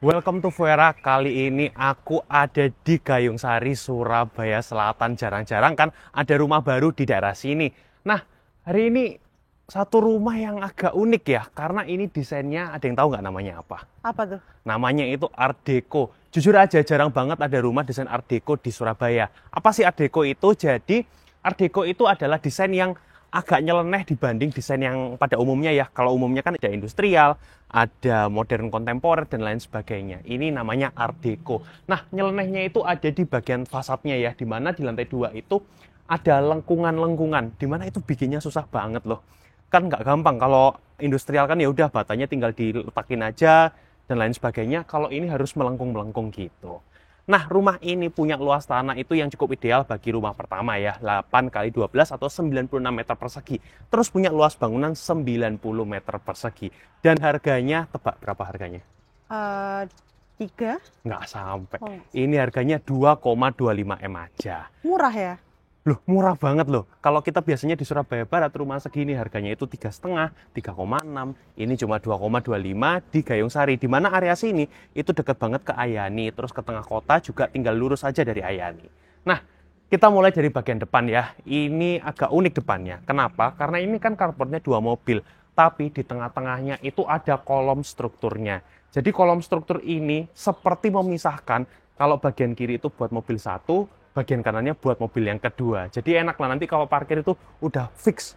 Welcome to Fuera. Kali ini aku ada di Gayung Sari, Surabaya Selatan. Jarang-jarang kan ada rumah baru di daerah sini. Nah, hari ini satu rumah yang agak unik ya, karena ini desainnya ada yang tahu nggak namanya apa? Apa tuh? Namanya itu Art Deco. Jujur aja jarang banget ada rumah desain Art Deco di Surabaya. Apa sih Art Deco itu? Jadi Art Deco itu adalah desain yang agak nyeleneh dibanding desain yang pada umumnya ya. Kalau umumnya kan ada industrial, ada modern kontemporer dan lain sebagainya. Ini namanya Art Deco. Nah, nyelenehnya itu ada di bagian fasadnya ya, di mana di lantai 2 itu ada lengkungan-lengkungan, di mana itu bikinnya susah banget loh. Kan nggak gampang kalau industrial kan ya udah batanya tinggal diletakin aja dan lain sebagainya. Kalau ini harus melengkung-melengkung gitu. Nah, rumah ini punya luas tanah itu yang cukup ideal bagi rumah pertama ya, 8 kali 12 atau 96 meter persegi. Terus punya luas bangunan 90 meter persegi. Dan harganya, tebak berapa harganya? Eh, Tiga? Nggak sampai. Oh, Ini harganya 2,25 M aja. murah ya? Loh, murah banget loh. Kalau kita biasanya di Surabaya Barat rumah segini harganya itu 3,5, 3,6. Ini cuma 2,25 di Gayung Sari. Di mana area sini itu deket banget ke Ayani. Terus ke tengah kota juga tinggal lurus aja dari Ayani. Nah, kita mulai dari bagian depan ya. Ini agak unik depannya. Kenapa? Karena ini kan carportnya 2 mobil. Tapi di tengah-tengahnya itu ada kolom strukturnya. Jadi kolom struktur ini seperti memisahkan kalau bagian kiri itu buat mobil satu, bagian kanannya buat mobil yang kedua. Jadi enak lah nanti kalau parkir itu udah fix.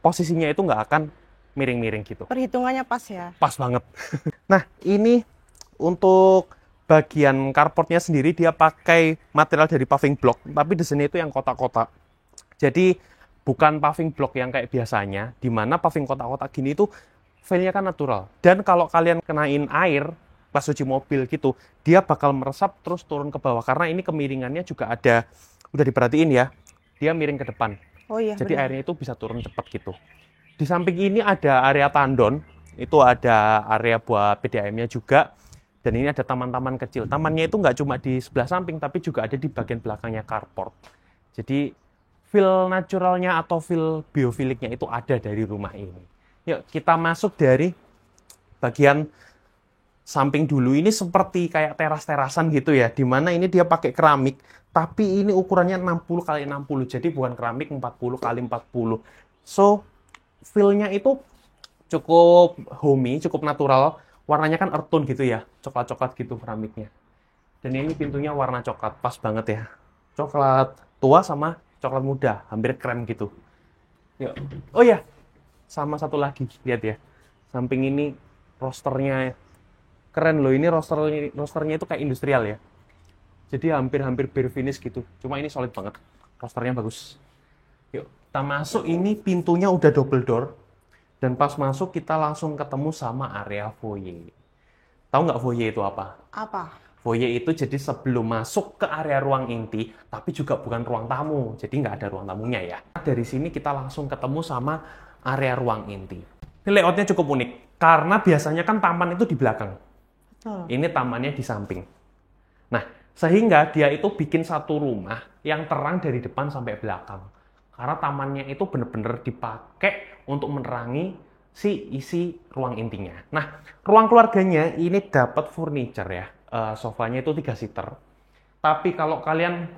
Posisinya itu nggak akan miring-miring gitu. Perhitungannya pas ya? Pas banget. Nah, ini untuk bagian carportnya sendiri dia pakai material dari paving block, tapi desainnya itu yang kotak-kotak. Jadi bukan paving block yang kayak biasanya, di mana paving kotak-kotak gini itu feel-nya kan natural. Dan kalau kalian kenain air pas cuci mobil gitu, dia bakal meresap terus turun ke bawah. Karena ini kemiringannya juga ada, udah diperhatiin ya, dia miring ke depan. Oh iya, Jadi benar. airnya itu bisa turun cepat gitu. Di samping ini ada area tandon, itu ada area buat PDAM-nya juga. Dan ini ada taman-taman kecil. Tamannya itu nggak cuma di sebelah samping, tapi juga ada di bagian belakangnya carport. Jadi feel naturalnya atau feel biofiliknya itu ada dari rumah ini. Yuk kita masuk dari bagian samping dulu. Ini seperti kayak teras-terasan gitu ya, dimana ini dia pakai keramik, tapi ini ukurannya 60 kali 60, jadi bukan keramik 40 kali 40. So, feel-nya itu cukup homey, cukup natural. Warnanya kan earth tone gitu ya, coklat-coklat gitu keramiknya. Dan ini pintunya warna coklat, pas banget ya. Coklat tua sama coklat muda, hampir krem gitu. Yuk. Oh ya, sama satu lagi, lihat ya. Samping ini rosternya keren loh, ini rosternya itu kayak industrial ya. Jadi hampir-hampir bare finish gitu. Cuma ini solid banget. Rosternya bagus. Yuk, kita masuk. Ini pintunya udah double door. Dan pas masuk kita langsung ketemu sama area foyer. Tahu nggak foyer itu apa? Apa? Foyer itu jadi sebelum masuk ke area ruang inti, tapi juga bukan ruang tamu. Jadi nggak ada ruang tamunya ya. Dari sini kita langsung ketemu sama area ruang inti. Ini layoutnya cukup unik. Karena biasanya kan taman itu di belakang. Betul. Ini tamannya di samping. Nah, sehingga dia itu bikin satu rumah yang terang dari depan sampai belakang. Karena tamannya itu benar-benar dipakai untuk menerangi si isi ruang intinya. Nah, ruang keluarganya ini dapat furniture ya. Sofanya itu 3 seater. Tapi kalau kalian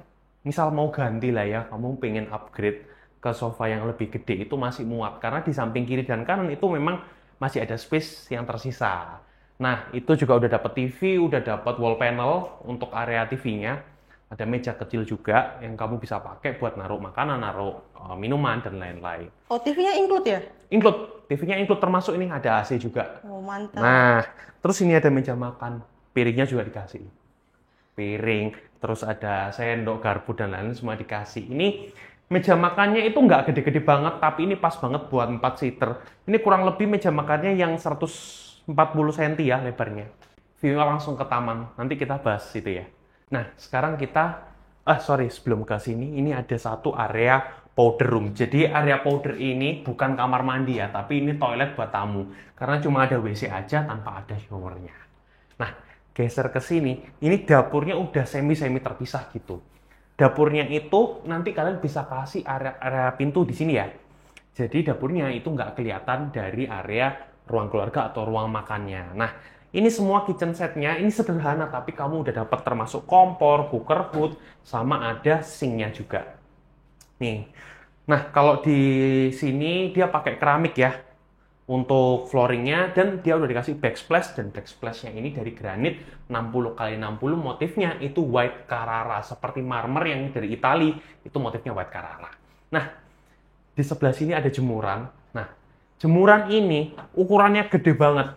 misal mau ganti lah ya, kamu pengen upgrade ke sofa yang lebih gede itu masih muat. Karena di samping kiri dan kanan itu memang masih ada space yang tersisa. Nah, itu juga udah dapat TV, udah dapat wall panel untuk area TV-nya. Ada meja kecil juga yang kamu bisa pakai buat naruh makanan, naruh minuman, dan lain-lain. Oh, TV-nya include ya? Include, TV-nya include termasuk ini ada AC juga. Oh, mantap. Nah, terus ini ada meja makan, piringnya juga dikasih. Piring, terus ada sendok, garpu, dan lain-lain semua dikasih. Ini meja makannya itu nggak gede-gede banget, tapi ini pas banget buat 4 seater. Ini kurang lebih meja makannya yang 140 cm ya lebarnya. View-nya langsung ke taman, nanti kita bahas itu ya. Nah, sekarang kita, sebelum ke sini, ini ada satu area powder room. Jadi area powder ini bukan kamar mandi ya, tapi ini toilet buat tamu. Karena cuma ada WC aja tanpa ada showernya. Nah, geser ke sini, ini dapurnya udah semi-semi terpisah gitu. Dapurnya itu nanti kalian bisa kasih area pintu di sini ya. Jadi dapurnya itu nggak kelihatan dari area ruang keluarga atau ruang makannya. Nah, Ini semua kitchen setnya, ini sederhana, tapi kamu udah dapat termasuk kompor, cooker hood, sama ada sinknya juga. Nih, nah kalau di sini dia pakai keramik ya untuk flooringnya, dan dia udah dikasih backsplash, dan backsplashnya ini dari granit 60 kali 60, motifnya itu white Carrara, seperti marmer yang dari Itali, itu motifnya white Carrara. Nah, di sebelah sini ada jemuran. Nah, jemuran ini ukurannya gede banget.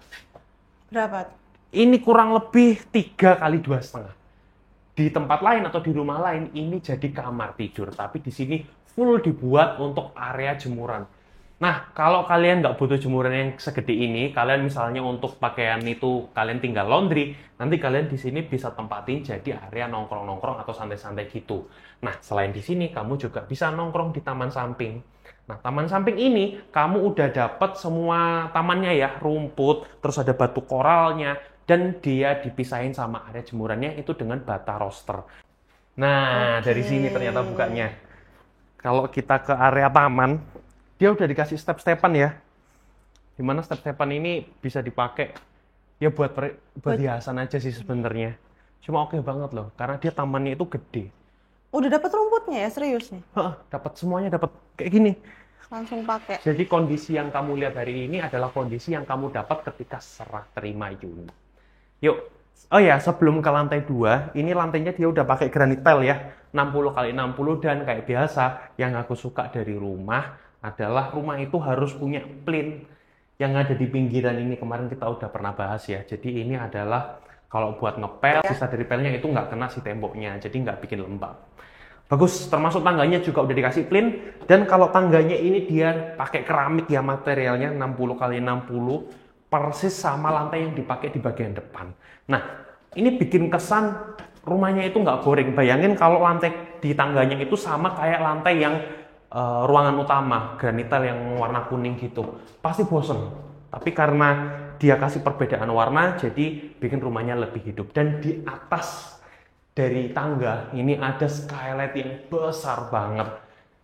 Berapa? Ini kurang lebih 3 kali 2,5. Di tempat lain atau di rumah lain ini jadi kamar tidur, tapi di sini full dibuat untuk area jemuran. Nah, kalau kalian nggak butuh jemuran yang segede ini, kalian misalnya untuk pakaian itu kalian tinggal laundry, nanti kalian di sini bisa tempatin jadi area nongkrong-nongkrong atau santai-santai gitu. Nah, selain di sini, kamu juga bisa nongkrong di taman samping. Nah, taman samping ini, kamu udah dapat semua tamannya ya, rumput, terus ada batu koralnya, dan dia dipisahin sama area jemurannya itu dengan bata roster. Nah, dari sini ternyata bukanya. Kalau kita ke area taman, dia udah dikasih step-stepan ya. Dimana step-stepan ini bisa dipakai ya buat hiasan aja sih sebenarnya. Cuma oke banget loh, karena dia tamannya itu gede. Udah dapat rumputnya ya, serius nih? Dapat semuanya, dapat kayak gini. Langsung pakai. Jadi kondisi yang kamu lihat hari ini adalah kondisi yang kamu dapat ketika serah terima unit. Yuk, oh ya, sebelum ke lantai 2, ini lantainya dia udah pakai granit tile ya, 60 kali 60, dan kayak biasa yang aku suka dari rumah adalah rumah itu harus punya plin yang ada di pinggiran ini. Kemarin kita udah pernah bahas ya. Jadi ini adalah kalau buat ngepel, sisa dari pelnya itu nggak kena si temboknya, jadi nggak bikin lembab. Bagus, termasuk tangganya juga udah dikasih plin, dan kalau tangganya ini dia pakai keramik ya, materialnya 60 kali 60, persis sama lantai yang dipakai di bagian depan. Nah, ini bikin kesan rumahnya itu nggak boring. Bayangin kalau lantai di tangganya itu sama kayak lantai yang ruangan utama, granit tile yang warna kuning gitu, pasti bosen. Tapi karena dia kasih perbedaan warna, jadi bikin rumahnya lebih hidup. Dan di atas dari tangga ini ada skylight yang besar banget.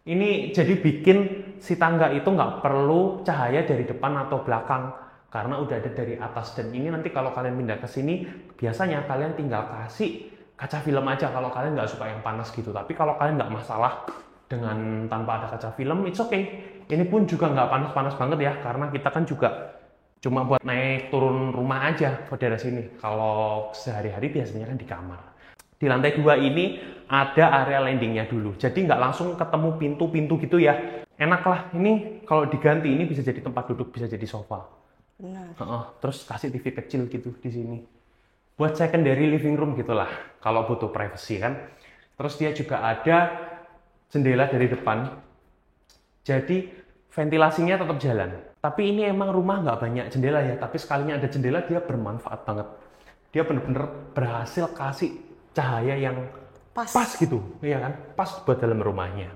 Ini jadi bikin si tangga itu nggak perlu cahaya dari depan atau belakang, karena udah ada dari atas. Dan ini nanti kalau kalian pindah ke sini, biasanya kalian tinggal kasih kaca film aja kalau kalian nggak suka yang panas gitu. Tapi kalau kalian nggak masalah dengan tanpa ada kaca film, it's okay. Ini pun juga nggak panas-panas banget ya, karena kita kan juga cuma buat naik turun rumah aja ke daerah sini. Kalau sehari-hari biasanya kan di kamar. Di lantai 2 ini ada area landingnya dulu, jadi nggak langsung ketemu pintu-pintu gitu ya. Enak lah, ini kalau diganti ini bisa jadi tempat duduk, bisa jadi sofa. Benar. Terus kasih TV kecil gitu di sini. Buat secondary living room gitulah, kalau butuh privacy kan. Terus dia juga ada jendela dari depan, jadi ventilasinya tetap jalan. Tapi ini emang rumah nggak banyak jendela ya, tapi sekalinya ada jendela dia bermanfaat banget. Dia bener-bener berhasil kasih cahaya yang pas gitu, ya kan? Pas buat dalam rumahnya.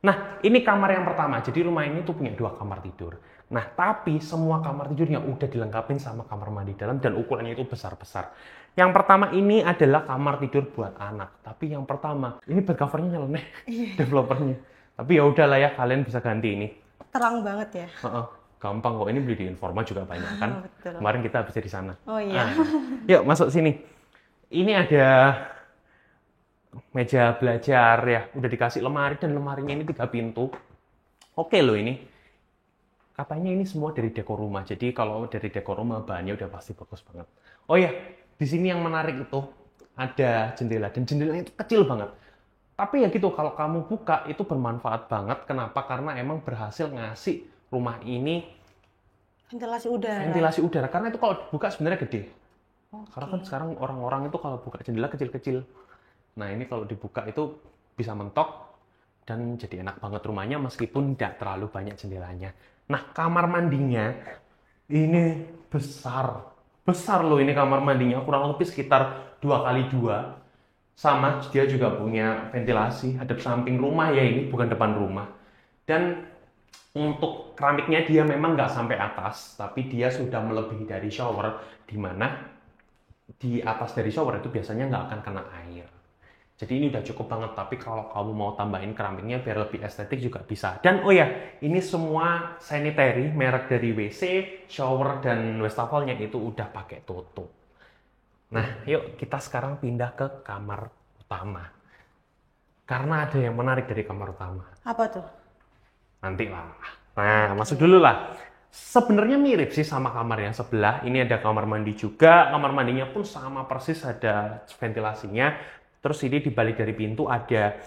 Nah, ini kamar yang pertama. Jadi rumah ini tuh punya 2 kamar tidur. Nah, tapi semua kamar tidurnya udah dilengkapi sama kamar mandi dalam, dan ukurannya itu besar-besar. Yang pertama ini adalah kamar tidur buat anak. Tapi yang pertama, ini backcovernya nyeleneh, developernya. Tapi ya udahlah ya, kalian bisa ganti ini. Terang banget ya. Gampang kok, ini beli di Informa juga banyak kan. Betul. Kemarin kita habis di sana. Oh iya. Yuk masuk sini. Ini ada meja belajar ya, udah dikasih lemari, dan lemarinya ini 3 pintu. Oke loh ini. Katanya ini semua dari dekor rumah. Jadi kalau dari dekor rumah bahannya udah pasti bagus banget. Oh ya, di sini yang menarik itu ada jendela, dan jendelanya itu kecil banget. Tapi ya gitu, kalau kamu buka itu bermanfaat banget. Kenapa? Karena emang berhasil ngasih rumah ini ventilasi udara. Karena itu kalau dibuka sebenarnya gede. Karena kan sekarang orang-orang itu kalau buka jendela kecil-kecil. Nah ini kalau dibuka itu bisa mentok, dan jadi enak banget rumahnya meskipun tidak terlalu banyak jendelanya. Nah, kamar mandinya ini besar. Besar loh ini kamar mandinya, kurang lebih sekitar 2x2. Sama, dia juga punya ventilasi hadap samping rumah ya, ini bukan depan rumah. Dan untuk keramiknya dia memang nggak sampai atas, tapi dia sudah melebihi dari shower, di mana di atas dari shower itu biasanya nggak akan kena air. Jadi ini udah cukup banget, tapi kalau kamu mau tambahin keramiknya biar lebih estetik juga bisa. Dan oh ya, ini semua sanitary merek dari WC, shower, dan wastafelnya itu udah pakai tutup. Nah, yuk kita sekarang pindah ke kamar utama. Karena ada yang menarik dari kamar utama. Apa tuh? Nanti lah. Nah, masuk dulu lah. Sebenarnya mirip sih sama kamar yang sebelah. Ini ada kamar mandi juga. Kamar mandinya pun sama persis, ada ventilasinya. Terus ini di balik dari pintu ada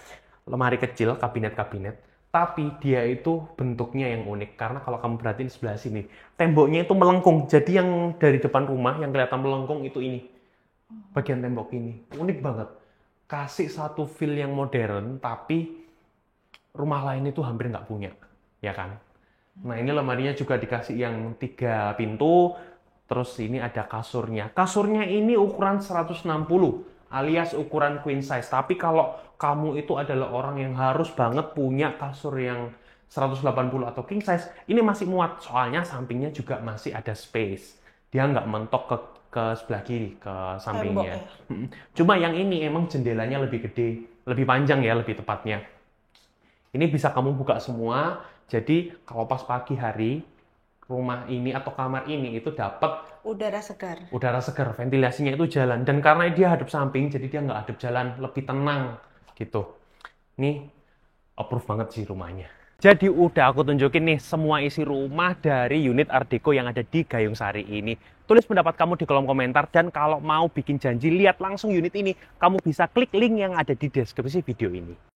lemari kecil, kabinet-kabinet. Tapi dia itu bentuknya yang unik. Karena kalau kamu perhatiin sebelah sini, temboknya itu melengkung. Jadi yang dari depan rumah yang kelihatan melengkung itu ini. Bagian tembok ini. Unik banget. Kasih satu feel yang modern, tapi rumah lain itu hampir nggak punya. Ya kan? Nah, ini lemarinya juga dikasih yang 3 pintu. Terus ini ada kasurnya. Kasurnya ini ukuran 160 alias ukuran queen size. Tapi kalau kamu itu adalah orang yang harus banget punya kasur yang 180 atau king size, ini masih muat. Soalnya sampingnya juga masih ada space. Dia nggak mentok ke sebelah kiri, ke sampingnya. Cuma yang ini emang jendelanya lebih gede, lebih panjang ya, lebih tepatnya. Ini bisa kamu buka semua. Jadi kalau pas pagi hari, rumah ini atau kamar ini itu dapat Udara segar. udara segar, ventilasinya itu jalan. Dan karena dia hadap samping, jadi dia nggak hadap jalan, lebih tenang gitu. Ini approve banget sih rumahnya. Jadi udah aku tunjukin nih semua isi rumah dari unit Art Deco yang ada di Gayung Sari ini. Tulis pendapat kamu di kolom komentar, dan kalau mau bikin janji lihat langsung unit ini, kamu bisa klik link yang ada di deskripsi video ini.